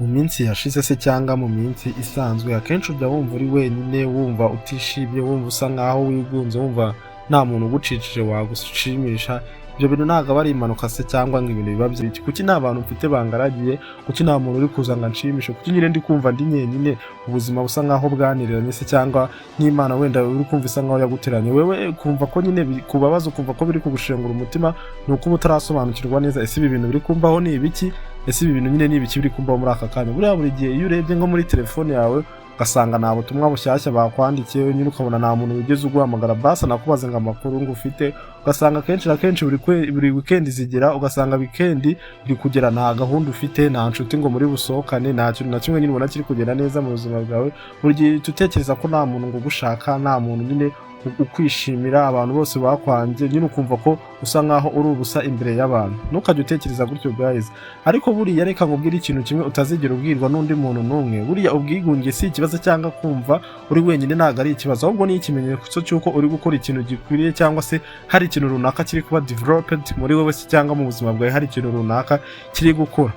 mu minsi yashize se cyangwa mu minsi isanzwe akenshi ujya wumva uri wenyine, wumva utishimye, wumva usa nkaho wigunze, wumva nta muntu ugucicije wagushimisha. Ibyo bintu ntabwo aba ari impanuka se cyangwa ngo ibintu biba by'iki. Kuki nta bantu mfite bangaragiye, kuki nta muntu uri kuza ngo anshimishe, kuki nyine ndi kumva ndi nyenyine, ubuzima busa nkaho bwaniranye se cyangwa n'Imana wenda uri kumva isa nkaho yaguteranye, wewe kumva ko nyine kubabaza, ukumva ko biri kugushengura umutima, ni uko uba utarasobanukirwa neza ese ibi bintu biri kumbaho ni ibiki, ese ibi bintu nyine ni ibiki biri kumbaho muri aka kanya. Buriya buri gihe iyo urebye nko muri telefone yawe ugasanga nta butumwa bushyashya bakwandikiye, nyine ukabona nta muntu wigeze uguhamagara basa nakubaza ngo amakuru ngo ufite, ugasanga kenshi na kenshi buri weekend zigera, ugasanga weekend iri kugera nta gahunda ufite, nta nshuti ngo muri busohokane, nta kintu na kimwe nyine ubona kiri kugenda neza mu buzima bwawe. Buri gihe utekereza ko nta muntu ngo ugushaka, nta muntu nyine ukwishimira, abantu bose bakwanze, nyine ukumva ko usa nkaho uri ubusa imbere y'abantu. Ntukajye utekereza gutyo guys, ariko buriya reka nkubwire ikintu kimwe utazigera ubwirwa n'undi muntu n'umwe. Buriya ubwigunge si ikibazo cyangwa kumva uri wenyine ntabwo ari ikibazo, ahubwo ni ikimenyetso cy'uko uri gukora ikintu gikwiriye, cyangwa se hari ikintu runaka kiri kuba developed muri wowe se cyangwa mu buzima bwawe hari ikintu runaka kiri gukora.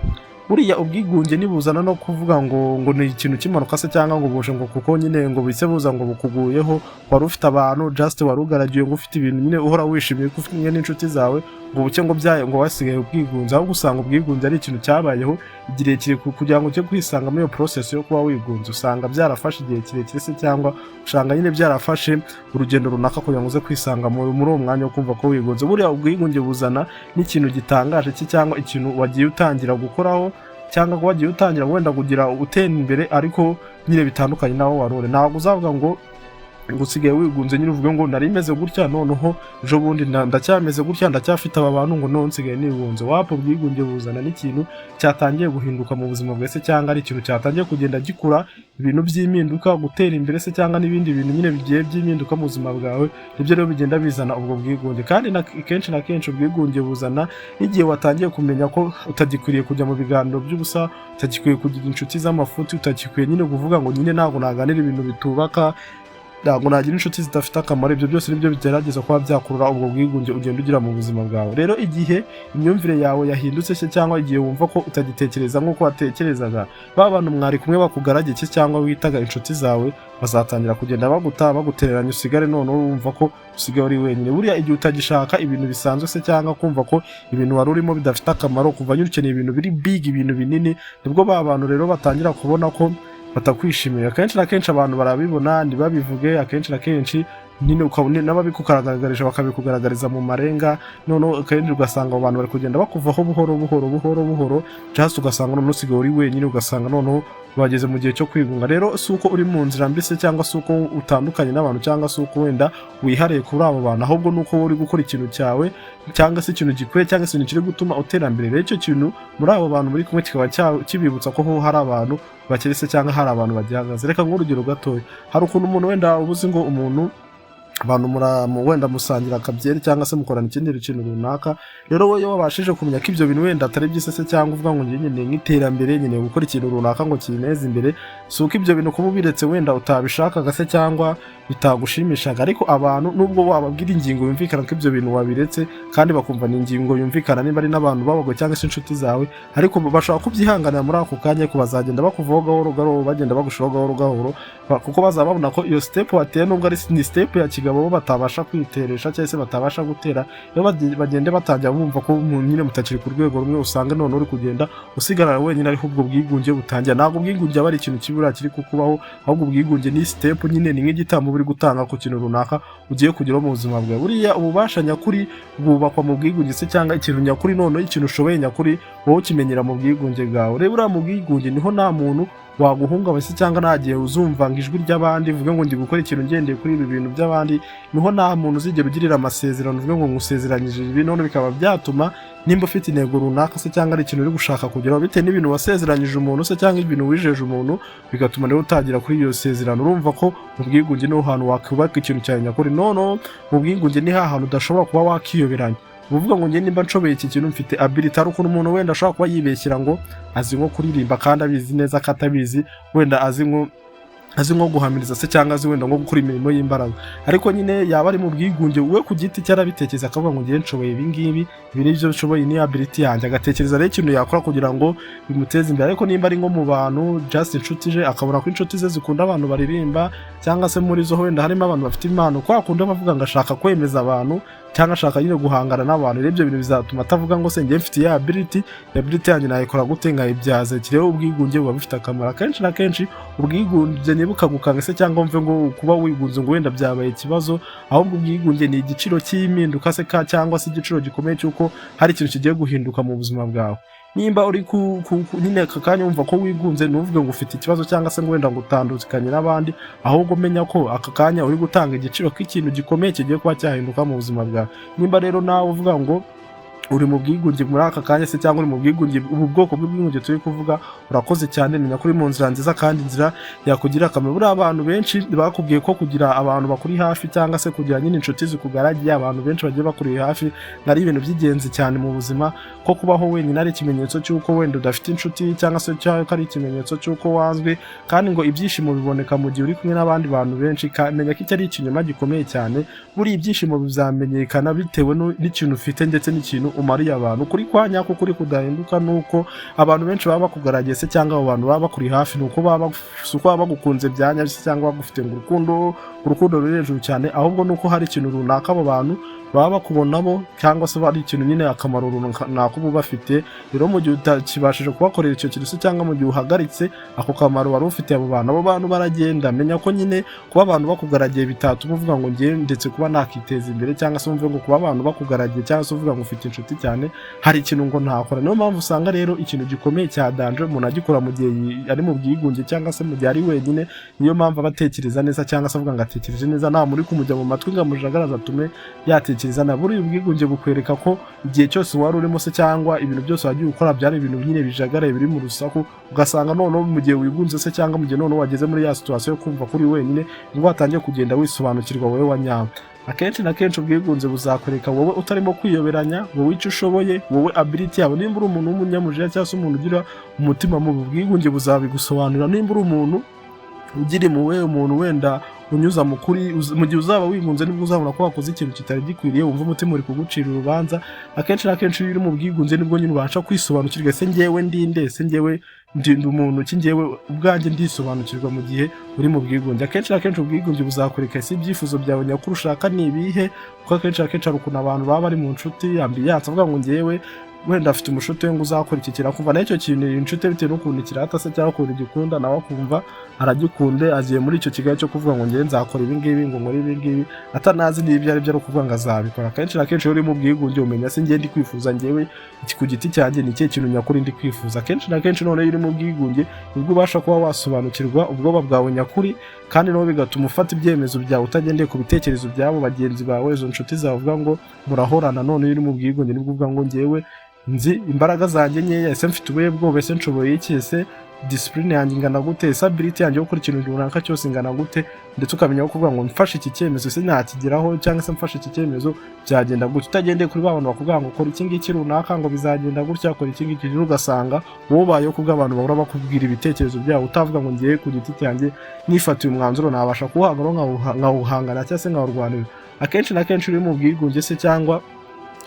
Buriya ubwigunge nibuzana no kuvuga ngo ni ikintu cy'impanuka se cyangwa ngo buje ngo kuko nyine ngo bise buza ngo bukuguyeho, wari ufite abantu just wari ugaragiye ngo ufite ibintu nyine uhora wishimiye ko ufite n'inshuti zawe, ngo buke ngo byaye ngo wasigaye ubwigunze. Ahubwo usanga ubwigunze ari ikintu cyabayeho igihe kirekire kugira ngo ujye kwisanga muri iyo process yo kuba wigunze, usanga byarafashe igihe kirekire se cyangwa usanga nyine byarafashe urugendo runaka kugira ngo uze kwisanga muri uwo mwanya wo kumva ko wigunze. Buriya ubwigunge buzana n'ikintu gitangaje cyangwa ikintu wagiye utangira gukoraho, cyangwa wagiye utangira wenda kugira utera imbere ariko nyine bitandukanye naho warore. Ntabwo uzavuga ngo usigaye wigunze nyine uvuge ngo nari meze gutya noneho ejo bundi ndacyameze gutya, ndacyafite aba bantu ngo none nsigaye nigunze. Wapo ubwigunge buzana n'ikintu cyatangiye guhinduka mu buzima bwawe se cyangwa ari ikintu cyatangiye kugenda gikura ibintu by'impinduka, gutera imbere se cyangwa n'ibindi bintu nyine bigiye by'impinduka mu buzima bwawe, nibyo rero bigenda bizana ubwo bwigunge. Kandi kenshi na kenshi ubwigunge buzana n'igihe watangiye kumenya ko utagikwiriye kujya mu biganiro by'ubusa, utagikwiriye kugira inshuti z'amafuti, utagikwiriye nyine kuvuga ngo nyine ntabwo naganira ibintu bitubaka, ntabwo nagira inshuti zidafite akamaro. Ibyo byose nibyo bigerageza kuba byakurura ubwo bwigunge ugenda ugira mu buzima bwawe. Rero igihe imyumvire yawe yahindutse se cyangwa igihe wumva ko utagitekereza nk'uko watekerezaga, ba bantu mwari kumwe bakugaragiye cyangwa witaga inshuti zawe bazatangira kugenda bagutereranya, usigare none wumva ko usigaye uri wenyine. Buriya igihe utagishaka ibintu bisanzwe se cyangwa kumva ko ibintu wari urimo bidafite akamaro, kuva nyine ukeneye ibintu biri big, ibintu binini, nibwo ba bantu rero batangira kubona ko batakwishimira. Akenshi na kenshi abantu barabibona ntibabivuge, akenshi na kenshi nyine ukabona n'ababikugaragariza bakabikugaragariza mu marenga, noneho kandi ugasanga abo bantu bari kugenda bakuvaho buhoro just ugasanga none usigaye uri wenyine, ugasanga noneho bageze mu gihe cyo kwigunga. Rero si uko uri mu nzira mbese cyangwa si uko utandukanye n'abantu cyangwa si uko wenda wihariye kuri abo bantu, ahubwo ni uko uri gukora ikintu cyawe cyangwa se ikintu gikwiye cyangwa se ikintu kiri gutuma utera imbere. Rero icyo kintu muri abo bantu muri kumwe kikaba kibibutsa ko hari abantu bakirese cyangwa hari abantu bagihagaze. Reka nk'urugero gatoya, hari ukuntu umuntu wenda ubuzi ngo umuntu abantu wenda musangira akabyeri cyangwa se mukorana ikindi kintu runaka, rero wowe wabashije kumenya ko ibyo bintu wenda atari byise se cyangwa uvuga ngo nyine nk'iterambere, nyine gukora ikintu runaka ngo kineze imbere, si uko ibyo bintu kuba ubiretse wenda utabishakaga se cyangwa bitagushimishaga, ariko abantu nubwo wababwira ingingo yumvikana ko ibyo bintu wabiretse kandi bakumva ni ingingo yumvikana niba ari n'abantu babago cyangwa se inshuti zawe, ariko bashobora kubyihanganira muri ako kanya, ko bazagenda bakuvaho gahoro gahoro, bagenda bagushiraho gahoro gahoro, kuko bazaba babona ko iyo step wateye nubwo ari ni step ya kigabo bo batabasha kwiteresha cyangwa se batabasha gutera, iyo bagende batangira bumva ko nyine mutakiri ku rwego rumwe, usanga none uri kugenda usigarana wenyine, ariko ubwo bwigunge butangira. Ntabwo ubwigunge aba ari ikintu kibura kiri kukubaho, ahubwo ubwigunge ni step nyine, ni nk'igitambo buri gutanga ku kintu runaka ugiye kugeraho mu buzima bwawe. Buriya ububasha nyakuri bwubakwa mu bwigunge se cyangwa ikintu nyakuri, noneho ikintu ushoboye nyakuri wowe ukimenyera mu bwigunge bwawe. Rero uriya mu bwigunge niho nta muntu waguhungabanya se cyangwa nta gihe uzumva ngo ijwi ry'abandi uvuge ngo ndi gukora ikintu ngendeye kuri ibi bintu by'abandi, niho nta muntu uzigera ugirira amasezerano uvuge ngo ngusezeranyije ibi, none bikaba byatuma nimba ufite intego runaka se cyangwa ari ikintu uri gushaka kugeraho bitewe n'ibintu wasezeranyije umuntu se cyangwa ibintu wijeje umuntu, bigatuma rero utagira kuri iyo sezerano. Urumva ko mu bwigunge niho hantu wakubaka ikintu cyawe nyakuri. Noneho mu bwigunge ni hantu udashobora kuba wakiyoberanya, uvuga ngo njye nimba nshobeye iki kintu mfite ability. Ari ukuntu umuntu wenda ashobora kuba yibeshyira ngo azi nko kuririmba kandi abizi neza ko atabizi, wenda azi nko azi nko guhamiriza se cyangwa azi wenda nko gukora imirimo y'imbaraga, ariko nyine yaba ari mu bwigunge we ku giti cye arabitekereza akavuga ngo ngiye nshoboye ibi ngibi, ibi ni byo nshoboye, ni ability yanjye, agatekereza rero ikintu yakora kugira ngo bimuteze imbere. Ariko nimba ari nko mu bantu just inshuti je, akabona ko inshuti ze zikunda abantu baririmba, cyangwa se muri zo wenda harimo abantu bafite impano, kwa kundi bavuga ngo ashaka kwemeza abantu cyangwa ashaka nyine guhangana n'abantu, rero ibyo bintu bizatuma atavuga ngo se ngiye mfite ya ability yanjye nayikora gute nkayibyaza. Kireo ubwigunge buba bufite akamaro. Akenshi na kenshi ubwigunge ntibukagukanga se cyangwa mve ngo kuba wigunze ngo wenda byabaye ikibazo, ahubwo ubwigunge ni igiciro cy'impinduka se cyangwa se igiciro gikomeye cy'uko hari ikintu kigiye guhinduka mu buzima bwawe. Nimba uri nyine aka kanya wumva ko wigunze, ntuvuge ngo ufite ikibazo cyangwa se ngo wenda ngo utandukanye n'abandi, ahubwo menya ko aka kanya uri gutanga igiciro k'ikintu gikomeye kigiye kuba cyahinduka mu buzima bwawe. Nimba rero nawe uvuga ngo uri mu bwigunge muri aka kanya se cyangwa uri mu bwigunge, ubu bwoko bw'ubwigunge turi kuvuga, urakoze cyane. Menya ko uri mu nzira nziza kandi inzira yakugira akamaro. Buriya abantu benshi bakubwiye ko kugira abantu bakuri hafi cyangwa se kugira nyine inshuti zikugaragiye, abantu benshi bagiye bakuri hafi ari ibintu by'ingenzi cyane mu buzima, ko kubaho wenyine ari ikimenyetso cy'uko wenda udafite inshuti cyangwa se cyangwa ari ikimenyetso cy'uko wazwi, kandi ngo ibyishimo biboneka mu gihe uri kumwe n'abandi bantu benshi. Menya ko icyo ari ikinyoma gikomeye cyane. Buri ibyishimo bizamenyekana bitewe n'ikintu ufite ndetse n'ikintu umariye abantu. Kuri kwa nyako kuri kudahinduka nuko abantu benshi baba bakugaragiye se cyangwa abo bantu baba bakuri hafi, nuko baba bagukunze byanya se cyangwa bagufite ngo urukundo ruri hejuru cyane, ahubwo nuko hari ikintu runaka abo bantu baba bakubonamo cyangwa se bari ikintu nyine akamaro runaka uba bafite. Rero mu gihe utakibashije kubakorera icyo kintu se cyangwa mu gihe uhagaritse ako kamaro wari ufite abo bantu baragenda. Menya ko nyine kuba abantu bakugaragiye bitatuma uvuga ngo ngiye ndetse kuba nakiteza imbere, cyangwa se umve ngo kuba abantu bakugaragiye cyangwa se uvuga ngo ufite inshuti cyane hari ikintu ngo ntakora. Niyo mpamvu usanga rero ikintu gikomeye cya danje umuntu agikora mu gihe ari mu bwigunge cyangwa se mu gihe ari wenyine. Niyo mpamvu abatekereza neza cyangwa se avuga ngo atekereje neza, nta muri kumujya mu matwi ngo amujagaraza atume yatekereza na. Buri ubwigunge bukwereka ko igihe cyose wari urimo se cyangwa ibintu byose wagiye ukora byari ibintu nyine bijagaraye biri mu rusaku, ugasanga noneho mu gihe wigunze se cyangwa mu gihe noneho wageze muri ya situation yo kumva kuri wenyine, ngo watangiye kugenda wisobanukirwa wowe wanyawe. Akenshi na kenshi ubwigunze buzakwereka wowe utarimo kwiyoberanya, wowe icyo ushoboye, wowe ability yawe. Nimba uri umuntu w'umunyamujya cyangwa se umuntu ugira umutima mu bwigunge buzabigusobanurira. Nimba uri umuntu ugira impuhwe, umuntu wenda unyuza mu kuri, mu gihe uzaba wigunze nibwo uzabona ko wakoze ikintu kitari gikwiriye, wumva umutima uri kugucira urubanza. Akenshi na kenshi iyo uri mu bwigunze nibwo nyine ubasha kwisobanukirwa, se njyewe ndinde, se njyewe ndi umuntu ki, njyewe ubwanjye ndisobanukirwa mu gihe uri mu bwigunge. Akenshi na kenshi ubwigunge buzakwereka se ibyifuzo byawe nyakuri ushaka ni ibihe, kuko akenshi na kenshi hari ukuntu abantu baba bari mu nshuti ambiyanse avuga ngo njyewe wenda afite umushuti we ngo uzakora iki kirakumva, n'icyo kintu inshuti bitewe n'ukuntu kirata se cyangwa ukuntu gikunda, nawe akumva aragikunde, agiye muri icyo kigali cyo kuvuga ngo ngiye nzakora ibi ngibi, ngo nkore ibi ngibi, atanazi n'ibyo ari byo ari kuvuga ngo azabikora. Akenshi na kenshi iyo uri mu bwigunge umenya se ngiye ndi kwifuza njyewe ku giti cyanjye ni ikihe kintu nyakuri ndi kwifuza. Akenshi na kenshi none iyo uri mu bwigunge nibwo ubasha kuba wasobanukirwa ubwoba bwawe nyakuri, kandi nawe bigatuma ufata ibyemezo byawe utagendeye ku bitekerezo byabo bagenzi bawe, izo nshuti zawe uvuga ngo murahorana. None iyo uri mu bwigunge nibwo uvuga ngo njyewe nzi imbaraga zanjye nkeya, ese mfite ubuhe bwoba, ese nshoboye iki, ese discipline yanjye ingana gute, ese ability yanjye yo gukora ikintu runaka cyose ingana gute, ndetse ukamenya ko kuvuga ngo mfashe iki cyemezo se nakigeraho, cyangwa se mfashe iki cyemezo byagenda gutya, utagendeye kuri abantu bakubwira ngo kora iki ngiki runaka ngo bizagenda gutya, kora iki ngiki. Ugasanga wowe ubayeho kubwo abantu bahora bakubwira ibitekerezo byabo, utavuga ngo ngiye ku giti cyanjye nifatiye umwanzuro nabasha kuwuhangana nkawuhangana cyangwa se nkawurwanira. Akenshi na kenshi uri mu bwigunge se cyangwa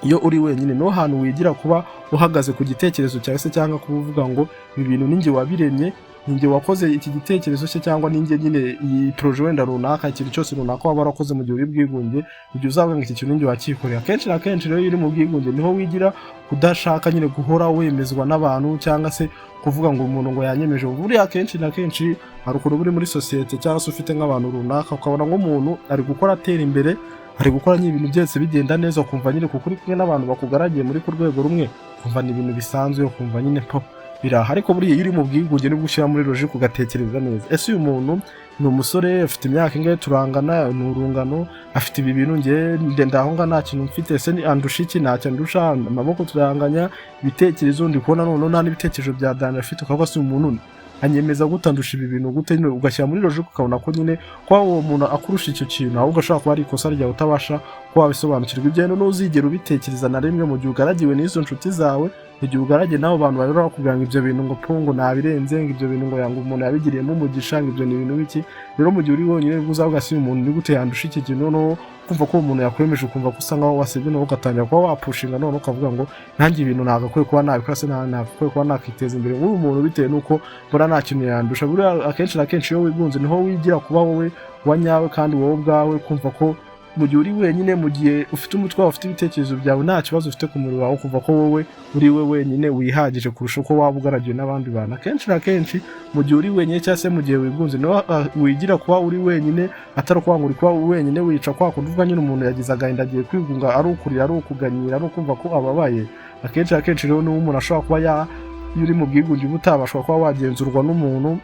iyo uri wenyine no hantu wigira kuba uhagaze ku gitekerezo cyawe se cyangwa kuvuga ngo ibi bintu ninjye wabiremye, ninjye wakoze iki gitekerezo se cyangwa ninjye nyine iyi projet wenda runaka, ikintu cyose runaka waba warakoze mu gihe uri bwigunge, igihe uzavuga ngo iki kintu ninjye wakikoreye. Akenshi na kenshi rero uri mu bwigunge niho wigira kudashaka nyine guhora wemezwa n'abantu, cyangwa se kuvuga ngo umuntu ngo yanyemeje. Buriya akenshi na kenshi hari ukuntu buri muri societe cyangwa se ufite nk'abantu runaka, ukabona nk'umuntu ari gukora atera imbere, ari gukora ibintu byose bigenda neza, ukumva nyine kuko uri kumwe n'abantu bakugaragiye muri ku rwego rumwe, ukumva ni ibintu bisanzwe, ukumva nyine biraha. Ariko buriya iyo uri mu bwigunge nibwo ushyira muri logique ugatekereza neza, ese uyu muntu ni umusore afite imyaka ingahe, turangana, ni urungano, afite ibi bintu ngiye ndaho nga nta kintu mfite, ese ni andusha iki, ntacyo ndusha, amaboko turanganya, ibitekerezo ndi kubona noneho nta n'ibitekerezo bya danje afite, ukavuga se umuntu anyemeza gutandusha ibi bintu gute, nyine ugashyira muri logique ukabona ko nyine kwa uwo muntu akurusha icyo kintu, ahubwo ashobora kuba ari ikosa ryawe utabasha kuba wabisobanukirwa. Ibyo rero ntuzigera ubitekereza na rimwe mu gihe ugaragiwe n'izo nshuti zawe, igihe ugaragiye n'abo bantu barora bakubwira ngo ibyo bintu ngo pungo nabirenze, ngo ibyo bintu ngo yanga umuntu yabigiriyemo umugisha, ngo ibyo ni ibintu biki. Rero mu gihe uri wenyine uza ugasiba umuntu ni gute yandusha iki kintu, no kumva ko umuntu yakwemeje, ukumva ko usa nkaho wasebye, no ugatangira kuba wapushinga, none ukavuga ngo nanjye ibintu nagakwiye kuba nabikora, se nagakwiye kuba nakiteza imbere nk'uyu muntu, bitewe n'uko mbona nta kintu yandusha. Buriya akenshi na kenshi iyo wigunze niho wigira kuba wowe wanyawe kandi wowe ubwawe, kumva ko mu gihe uri wenyine, mu gihe ufite umutwe wawe, ufite ibitekerezo byawe, nta kibazo ufite ku mubiri wawe, kumva ko wowe uri we wenyine wihagije kurusha uko waba ugaragiwe n'abandi bantu. Akenshi na kenshi mu gihe uri wenyine cyangwa se mu gihe wigunze niho wigira kuba uri wenyine, atari ukuvuga ngo uri kuba wenyine wica kwa kundi uvuga nyine umuntu yagize agahinda agiye kwigunga, ari ukurira, ari ukuganyira, ari ukumva ko ababaye. Akenshi na kenshi rero niho umuntu ashobora kuba iyo uri mu bwigunge uba utabashwa kuba wagenzurwa n'umuntu,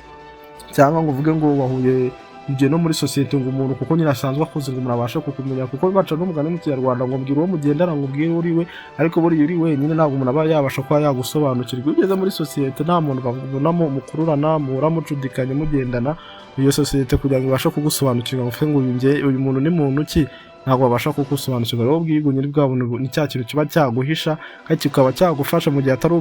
cyangwa ngo uvuge ngo wahuye igihe no muri sosiyete ngo umuntu kuko nyine asanzwe akoze ngo umuntu abashe kukumenya, kuko baca n'umugani mu Kinyarwanda ngo mbwira uwo mugendana ngo ubwire uri we, ariko buriya uri wenyine ntabwo umuntu aba yabasha kuba yagusobanukirwa. Iyo ugeze muri sosiyete nta muntu babonamo mukururana, muhora mucudikanye mugendana, iyo sosiyete kugira ngo ibashe kugusobanukirwa ngo uvuge ngo uyu muntu ni muntu ki, ntabwo babasha kugusobanukirwa. Rero ubwigunge bwabo ni cya kintu kiba cyaguhisha kandi kikaba cyagufasha mu gihe atari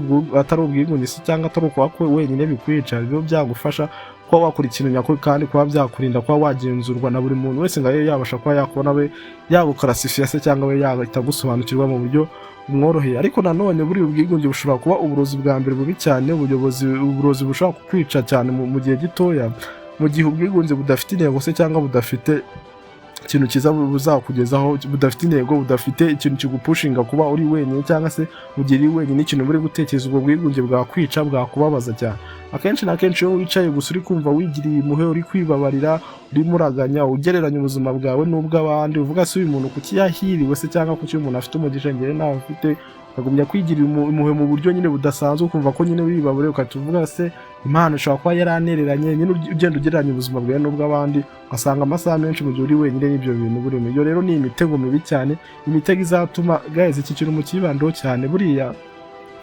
ubwigunge cyangwa atari ukuba wenyine bikwica, biba byagufasha kuba wakora ikintu nyakuri kandi kuba byakurinda kuba wagenzurwa na buri muntu wese ngo abe yabasha kuba yakubona we yagukarasifiya se cyangwa we yahita gusobanukirwa mu buryo bumworoheye. Ariko nanone buri ubwigunge bushobora kuba uburozi bwa mbere bubi cyane, uburozi bushobora kukwica cyane mu gihe gitoya, mu gihe ubwigunge budafite intego se cyangwa budafite ikintu cyiza buzakugezaho, budafite intego, budafite ikintu kigupushinga kuba uri wenyine, cyangwa se mu gihe uri wenyine ikintu muri gutekereza, ubwo bwigunge bwakwica, bwakubabaza cyane. Akenshi na kenshi iyo wicaye gusa uri kumva wigiriye impuhwe, uri kwibabarira, urimo uraganya, ugereranya ubuzima bwawe n'ubw'abandi, uvuga se uyu muntu kuki yahiriwe se cyangwa kuki umuntu afite umugisha njyewe ntawe mfite, ukagumya kwigirira impuhwe mu buryo nyine budasanzwe, ukumva ko nyine wibabure, ukatuvuga se Imana ishobora kuba yaranereranye, nyine ugenda ugereranya ubuzima bwawe n'ubw'abandi, ugasanga amasaha menshi mu gihe uri wenyine n'ibyo bintu burimo. Iyo rero ni imitego mibi cyane, imitego izatuma guys iki kintu mu kibandaho cyane. Buriya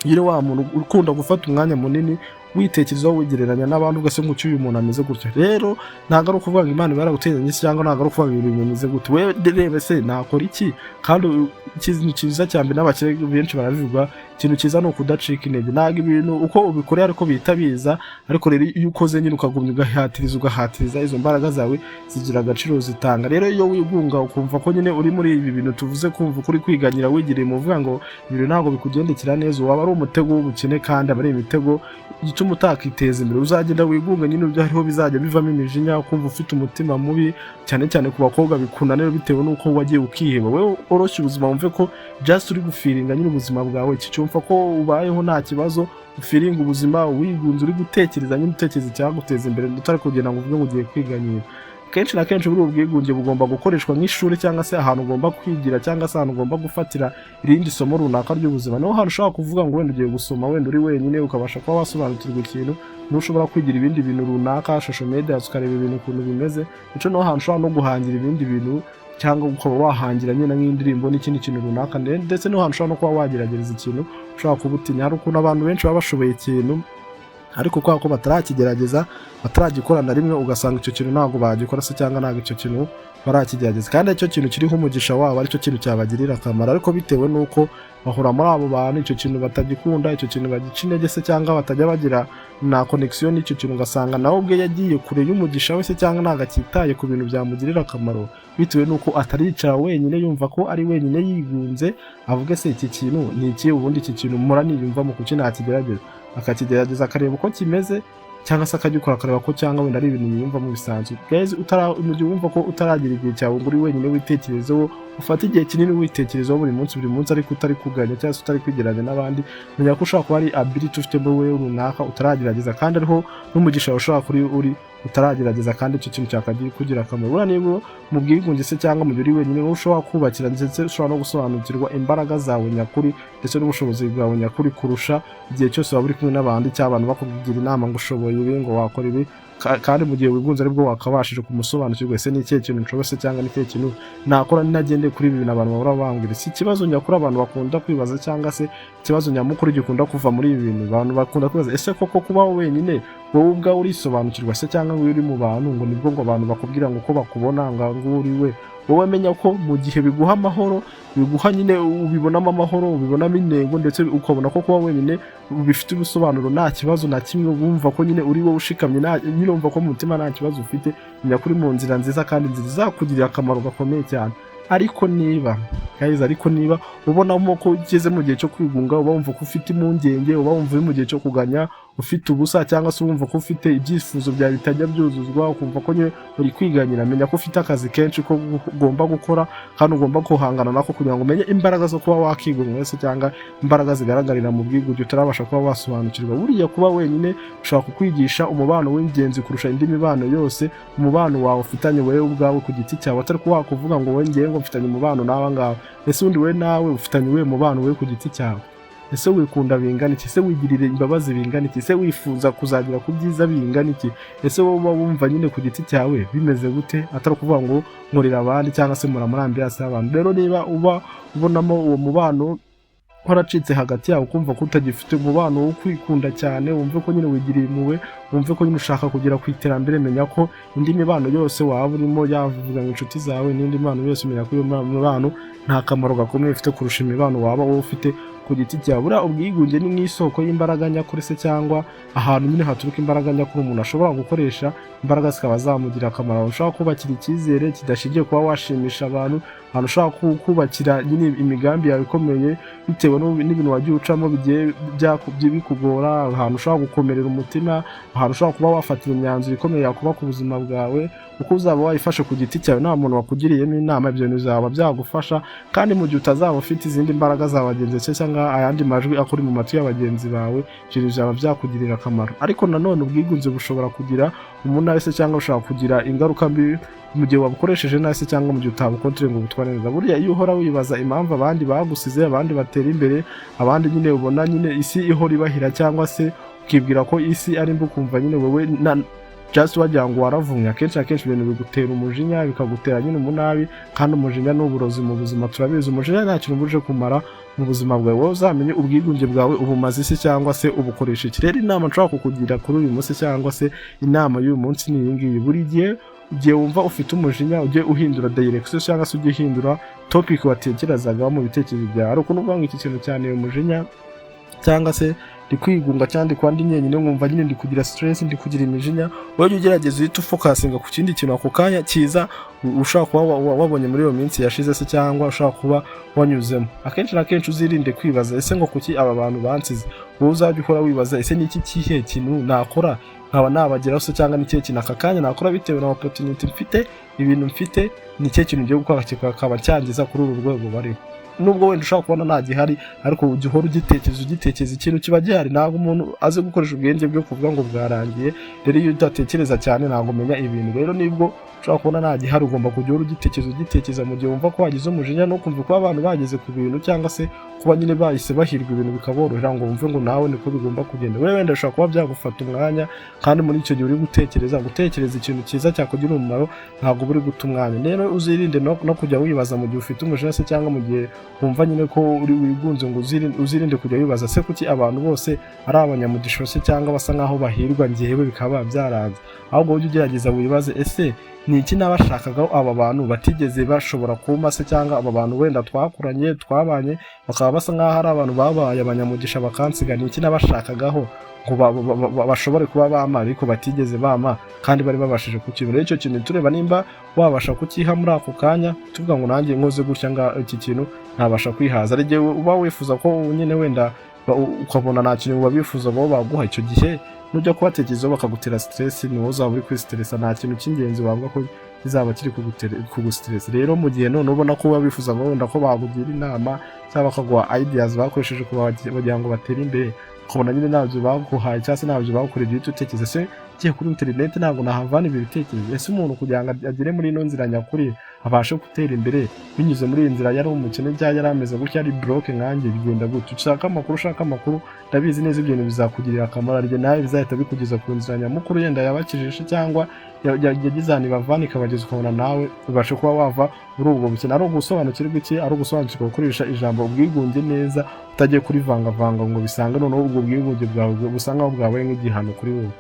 iyo wa muntu ukunda gufata umwanya munini witekerezaho wigereranya n'abantu, ugase ngo uyu muntu ameze gutyo, rero ntabwo ari ukuvuga ngo Imana yaraguteganyije cyangwa ntabwo ari ukuvuga ngo ibintu bimeze gute. Wewe rebe se nakora iki? Kandi ikintu cyiza cyane n'abakire benshi barabivuga, ikintu cyiza ni ukudacika intege. Ntabwo ibintu uko ubikoreye ariko bihita biza, ariko rero iyo ukoze nyine ukagumya ugahatiriza, izo mbaraga zawe zigira agaciro zitanga. Rero iyo wigunga ukumva ko nyine uri muri ibi bintu tuvuze, kumva ukuri kwiganyira wigiriye mu vuga ngo ibintu ntabwo bikugendekera neza, waba ari umutego w'ubukene kandi aba ari imitego gituma utakiteza imbere. Uzagenda wigunga nyine ibyo hariho bizajya bivamo imijinya, ukumva ufite umutima mubi, cyane cyane ku bakobwa bikunanira bitewe n'uko wagiye ukiheba. Wewe oroshye ubuzima, wumve ko just uri gufiringa nyine ubuzima bwawe, cyumva ko ubayeho nta kibazo, ufiringa ubuzima wigunze, uri gutekereza nyine utekereza icyaguteza imbere, utari kugenda ngo uvuge ngo ugiye kwiganyira. Kenshi na kenshi buri ubwigunge bugomba gukoreshwa nk'ishuri, cyangwa se ahantu ugomba kwigira, cyangwa se ahantu ugomba gufatira irindi somo runaka ry'ubuzima. Niho hantu ushobora kuvuga ngo wenda ugiye gusoma, wenda uri wenyine ukabasha kuba wasobanukirwa ikintu, ntushobora kwigira ibindi bintu runaka, social media ukareba ibintu ukuntu bimeze. Nico niho hantu ushobora no guhangira ibindi bintu, cyangwa ukaba wahangira nyine nk'indirimbo n'ikindi kintu runaka, ndetse niho hantu ushobora no kuba wagerageza ikintu ushobora kubutinya. Hari ukuntu abantu benshi baba bashoboye ikintu ariko kwa ko batarakigerageza, bataragikora na rimwe, ugasanga icyo kintu ntabwo bagikora se cyangwa ntabwo icyo kintu barakigerageza, kandi icyo kintu kiriho umugisha wabo, aricyo kintu cyabagirira akamaro. Ariko bitewe n'uko bahura muri abo bantu icyo kintu batagikunda, icyo kintu bagica intege se cyangwa batajya bagira na connection n'icyo kintu, ugasanga nawe ubwe yagiye kure y'umugisha we se cyangwa ntabwo akitaye ku bintu byamugirira akamaro, bitewe n'uko ataricara wenyine yumva ko ari wenyine yigunze, avuge se iki kintu ni iki, ubundi iki kintu mpora niyumva mu kuki nakigerageza, akakigerageza akareba uko kimeze, cyangwa se akagikora akareba ko cyangwa wenda ari ibintu yiyumvamo bisanzwe. Guys, mu gihe wumva ko utaragira igihe cyawe ngo uri wenyine witekerezeho, ufata igihe kinini witekerezaho buri munsi ariko utari kuganya cyangwa se utari kwigeranya n'abandi, menya ko ushobora kuba ari ability ufite muri wewe runaka utaragerageza, kandi ariho n'umugisha ushobora kuri uri utaragerageza, kandi icyo kintu cyakagira kugira akamaro. Buriya niba mu bwigunge se cyangwa mu gihe uri wenyine, ushobora kubakira ndetse ushobora no gusobanukirwa imbaraga zawe nyakuri ndetse n'ubushobozi bwawe nyakuri kurusha igihe cyose waba uri kumwe n'abandi, cyangwa abantu bakugira inama ngo ushoboye ibi, ngo wakora ibi, kandi mu gihe wigunze aribwo wakabashije kumusobanukirwa ese ni ikihe kintu nshobora se cyangwa ni ikihe kintu nakora ninagendeye kuri ibi bintu abantu bahora bambwira. Si ikibazo nyakuri abantu bakunda kwibaza, cyangwa se ikibazo nyamukuru gikunda kuva muri ibi bintu, abantu bakunda kwibaza ese koko kubaho wenyine wowe ubwawe urisobanukirwa se cyangwa ngo uri mu bantu ngo nibwo ngo abantu bakubwira ngo uko bakubona ngo uri we wowe menya ko mu gihe biguha amahoro, biguha nyine ubibonamo amahoro, ubibonamo intego, ndetse ukabona ko kuba wenyine bifite ubusobanuro nta kibazo na kimwe, wumva ko nyine uri wowe ushikamye, nyine wumva ko mu mutima nta kibazo ufite, menya ko uri mu nzira nziza kandi nziza izakugirira akamaro gakomeye cyane. Ariko niba ubonamo ko ugeze mu gihe cyo kwigunga, uba wumva ko ufite impungenge, uba wumva uri mu gihe cyo kuganya, ufite ubusa, cyangwa se wumva ko ufite ibyifuzo byawe bitajya byuzuzwa, ukumva ko nyine uri kwiganyira, menya ko ufite akazi kenshi ko ugomba gukora kandi ugomba guhangana nako kugira ngo umenye imbaraga zo kuba wakigunga wese, cyangwa imbaraga zigaragarira mu bwigunge utarabasha kuba wasobanukirwa. Buriya kuba wenyine ushobora kukwigisha umubano w'ingenzi kurusha indi mibano yose, umubano wawe ufitanye wowe ubwawe ku giti cyawe, atari ko wakuvuga ngo wowe ngiye ngo mfitanye umubano n'aba ngaba. Ese undi we nawe ufitanye uwe mubano we ku giti cyawe? Ese wikunda bingana iki? Ese wigirire imbabazi bingana iki? Ese wifuza kuzagira ku byiza bingana iki? Ese wowe wumva nyine ku giti cyawe bimeze gute, atari kuvuga ngo nkorera abandi cyangwa se muri hasi y'abantu? Rero niba ubonamo uwo mubano waracitse hagati yawe, ukumva ko utagifite umubano wo kwikunda cyane, wumve ko nyine wigiriye impuhwe, wumve ko nyine ushaka kugera ku iterambere, menya ko indi mibano yose waba urimo, yavuga ngo inshuti zawe n'indi mibano yose, menya ko iyo mibano nta kamaro gakomeye ifite kurusha imibano waba wowe ufite ku giti cyawe. Buriya ubwigunge ni nk'isoko y'imbaraga nyakuri se, cyangwa ahantu nyine haturuka imbaraga nyakuri umuntu ashobora gukoresha, imbaraga zikaba zamugira akamaro. Ushobora kubakira icyizere kidashingiye kuba washimisha abantu, ahantu ushobora kubakira nyine imigambi yawe ikomeye bitewe n'ibintu wagiye ucamo bigiye bikugora, ahantu ushobora gukomerera umutima, ahantu ushobora kuba wafatira imyanzuro ikomeye yakuba ku buzima bwawe, uko uzaba wayifashe ku giti cyawe nta muntu wakugiriyemo inama, ibyo bintu bizaba byagufasha. Kandi mu gihe utazaba ufite izindi mbaraga za bagenzi se, cyangwa ayandi majwi akuri mu matwi y'abagenzi bawe, ibyo bizaba byakugirira akamaro. Ariko nanone ubwigunze bushobora kugira umunara se, cyangwa bushobora kugira ingaruka mbi mu gihe wabukoresheje nabi se, cyangwa mu gihe utabukontoreye ngo ubutware neza. Buriya iyo uhora wibaza impamvu abandi bagusize, abandi batera imbere, abandi nyine ubona nyine isi ihora ibahira, cyangwa se ukibwira ko isi ari mbi, ukumva nyine wowe just wagira ngo waravumye, akenshi ibintu bigutera umujinya, bikagutera nyine umunabi. Kandi umujinya ni uburozi mu buzima, turabizi umujinya nta kintu buje kumara mu buzima bwawe. Wowe uzamenye ubwigunge bwawe ubumaze isi, cyangwa se ubukoresha iki. Rero inama nshobora kukugira kuri uyu munsi, cyangwa se inama y'uyu munsi ni iyi ngiyi: buri gihe wumva ufite umujinya, ujye uhindura direction, cyangwa se ujye uhindura topic watekerezagaho mu bitekerezo byawe. Ari ukuntu uvuga ngo iki kintu cyane umujinya, cyangwa se ndi kwigunga, cyangwa ndi kwandi nyenyine, nkumva nyine ndi kugira stress, ndi kugira imijinya, wowe ugerageza uhita ufokasinga ku kindi kintu ako kanya cyiza ushaka kuba wabonye muri iyo minsi yashize se, cyangwa ushaka kuba wanyuzemo. Akenshi uzirinde kwibaza ese ngo kuki aba bantu bansize. Wowe uzajya ukora wibaza ese ni iki kihe kintu nakora nkaba nabageraho se, cyangwa ni kihe kintu aka kanya nakora bitewe na opportunity mfite, ibintu mfite, ni kihe kintu ngiye gukora kikaba cyangiza kuri uru rwego bariho. Nubwo wenda ushaka kubona nta gihari, ariko ujye uhora ugitekereza ikintu kiba gihari. Ntabwo umuntu azi gukoresha ubwenge bwe kuvuga ngo bwarangiye. Rero iyo udatekereza cyane ntabwo umenya ibintu. Rero nibwo ushaka kubona nta gihari, ugomba kujya uhora ugitekereza mu gihe wumva ko wagize umujinya, no kumva ko abantu bageze ku bintu, cyangwa se kuba nyine bahise bahirwa ibintu bikaborohera, ngo wumve ngo nawe niko bigomba kugenda. Wewe wenda ushobora kuba byagufata umwanya, kandi muri icyo gihe uri gutekereza ikintu cyiza cyakugira umumaro, ntabwo uri guta umwanya. Rero uzirinde no kujya wibaza mu gihe ufite umujinya se, cyangwa mu gihe wumva nyine ko uri wigunze, ngo uzirinde kujya wibaza se kuki abantu bose ari abanyamugisha se, cyangwa basa nkaho bahirwa njyewe bikaba byaranze. Ahubwo ujye ugerageza wibaze ese ni iki nabashakagaho aba bantu batigeze bashobora kuma se, cyangwa aba bantu wenda twakuranye twabanye bakaba basa nkaho ari abantu babaye abanyamugisha bakansiga. Ni iki nabashakagaho ngo bashobore kuba bama ariko batigeze bama, kandi bari babashije kukibura. Icyo kintu tureba nimba wabasha kukiha muri ako kanya, tuvuga ngo nanjye nkoze gutya nga iki kintu ntabasha kwihaza. Ari gihe uba wifuza ko nyine wenda ukabona nta kintu babifuza ngo baguha, icyo gihe nujya kubatekerezaho bakagutera stress, ni wowe uzaba uri kwistressa. Nta kintu cy'ingenzi wavuga ko kizaba kiri kugustress. Rero mu gihe none ubona ko bifuza ngo wenda ko bagugira inama, cyangwa bakaguha ideas bakoresheje kugira ngo batere imbere, ukabona nyine ntabyo baguhaye, cyangwa se ntabyo bagukoreye, uhita utekereza se ngiye kuri internet ntabwo nahavana ibi bitekerezo. Ese umuntu kugira ngo agere muri ino nzira nyakuri, abashe gutera imbere binyuze muri iyi nzira, yari umukene cyangwa yari ameze gutya ari broke nkanjye, bigenda gutya. Ushaka amakuru, ndabizi neza ibyo bintu bizakugirira akamaro, ariko nawe bizahita bikugeza ku nzira nyamukuru yenda yabakijije, cyangwa yagize ahantu ibavana ikabageza, ukabona nawe ubashe kuba wava muri ubwo bukene. Ari ugusobanukirwa iki? Ari ugusobanukirwa gukoresha ijambo ubwigunge neza, utagiye kurivangavanga ngo bisange noneho ubwo bwigunge bwawe busa nkaho bwabaye nk'igihano kuri wowe.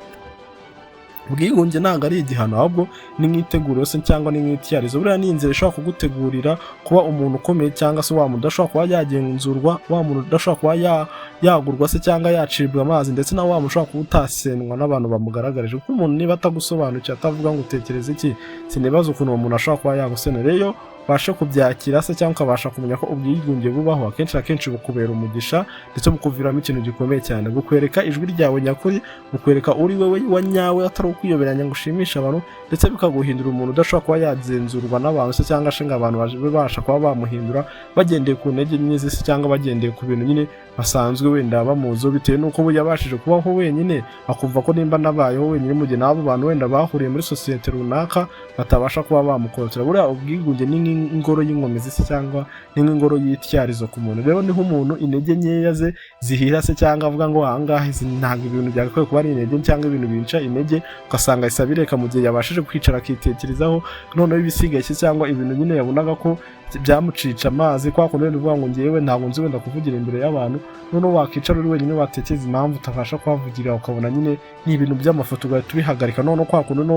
ubwigunge ntabwo ari igihano, ahubwo ni nk'iteguro yose cyangwa ni nk'ityarizo. Buriya ni inzira ishobora kugutegurira kuba umuntu ukomeye, cyangwa se wa muntu udashobora kuba yagenzurwa, wa muntu udashobora kuba yagurwa se cyangwa yacibwa amazi, ndetse na wa muntu ushobora kuba utasenwa n'abantu bamugaragarije. Kuko umuntu niba atagusobanukiwe, atavuga ngo utekereze iki, sinibaza ukuntu uwo muntu ashobora kuba yagusena. Rero bashe kubyakira se cyangwa ukabasha kumenya ko ubwigunge bubaho, akenshi akenshi bukubera umugisha ndetse bukuviramo ikintu gikomeye cyane, bukwereka ijwi ryawe nyakuri, bukwereka uri wowe wa nyawe atari ukwiyoberanya ngo ushimishe abantu, ndetse bikaguhindura umuntu udashobora kuba yagenzurwa n'abantu se cyangwa se ngo abantu babasha kuba bamuhindura bagendeye ku ntege nke se cyangwa bagendeye ku bintu nyine basanzwe wenda bamuzo, bitewe n'uko yabashije kubaho wenyine, akumva ko nimba nabayeho wenyine mu gihe n'abo bantu wenda bahuriye muri sosiyete runaka batabasha kuba bamukontorora. Buriya ubwigunge ni ingoro y'inkomezi se cyangwa ni nk'ingoro y'ityarizo ku muntu. Rero niho umuntu intege nkeya ze zihira se cyangwa avuga ngo ahangaha izi ntabwo ibintu byagakwiye kuba ari intege cyangwa ibintu binca intege, ugasanga isabireka mu gihe yabashije kwicara akitekerezaho, noneho ibisigaye se cyangwa ibintu nyine yabonaga ko byamucica amazi, kwa kundi wenda uvuga ngo ngewe ntabwo nzi wenda kuvugira imbere y'abantu, noneho wakicara uri wenyine watekereza impamvu utabasha kuhavugira, ukabona nyine ni ibintu by'amafoto ugahita ubihagarika, noneho kwa kundi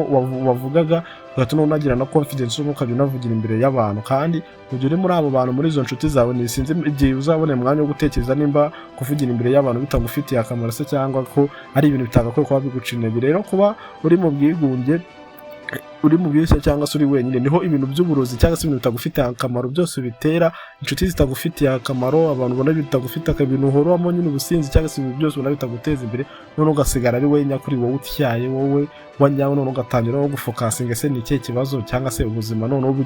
wavugaga ugahita unagira na confidence ukajya unavugira imbere y'abantu. Kandi mu gihe uri muri abo bantu, muri izo nshuti zawe, nisinzi igihe uzabona umwanya wo gutekereza nimba kuvugira imbere y'abantu bitagufitiye akamaro se cyangwa ko ari ibintu bitagakwiye kuba biguca intege. Rero kuba uri mu bwigunge, uri mu bwishya cyangwa se uri wenyine, niho ibintu by'uburozi cyangwa se ibintu bitagufitiye akamaro byose bitera, inshuti zitagufitiye akamaro, abantu ubona bitagufitiye ibintu uhoramo nyine ubusinzi cyangwa se ibintu byose ubona bitaguteza imbere, none ugasigara ari wowe nyakuri, wowe utyaye, wowe wanyawe, none ugatangira no gufokasinga ese ni ikihe kibazo cyangwa se ubuzima, none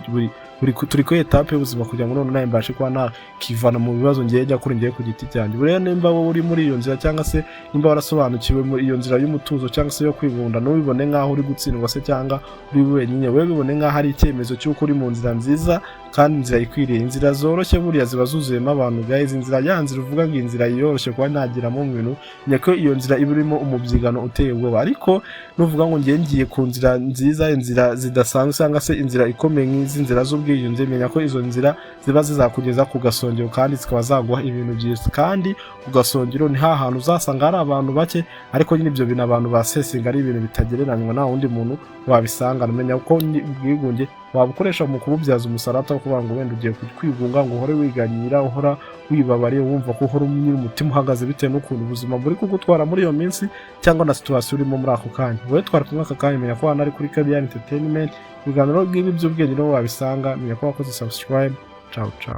turi ku etape y'ubuzima kugira ngo none nawe mbashe kuba nakivana mu bibazo ngiye nyakuri ngiye ku giti cyanjye. Rero nimba wowe uri muri iyo nzira cyangwa se nimba warasobanukiwe muri iyo nzira y'umutuzo cyangwa se yo kwibunda, ntubibone nk'aho uri gutsindwa se cyangwa uri wenyine, wewe bibone nk'aho ari icyemezo cy'uko uri mu nzira nziza kandi inzira ikwiriye. Inzira zoroshye buriya ziba zuzuyemo abantu guys, inzira yanzira uvuga ngo inzira yoroshye kuba nagiramo mu bintu, nyako iyo nzira iba irimo umubyigano uteye ubwoba. Ariko nuvuga ngo ngiye ku nzira nziza, inzira zidasanzwe cyangwa se inzira ikomeye nk'izi nzira z'ubwiyunge, menya ko izo nzira ziba zizakugeza ku gasongero kandi zikaba zaguha ibintu byiza. Kandi ku gasongero ni hantu uzasanga hari abantu bake, ariko nyine ibyo bintu abantu basesinga ari ibintu bitagereranywa, nta wundi muntu wabisanga. Menya ko ubwigunge wabukoresha mu kububyaza umusarata wo kuvuga ngo wenda ugiye kwigunga ngo uhore wiganyira, uhora wibabariye, wumva ko uhora umutima uhagaze bitewe n'ukuntu ubuzima buri kugutwara muri iyo minsi cyangwa na situation urimo muri ako kanya. Wowe twara kumwe aka kanya, menya ko hano ari kuri Kabia Entertainment, ibiganiro by'ibi by'ubwenge niho wabisanga. Menya ko wakoze subscribe. Ciao ciao.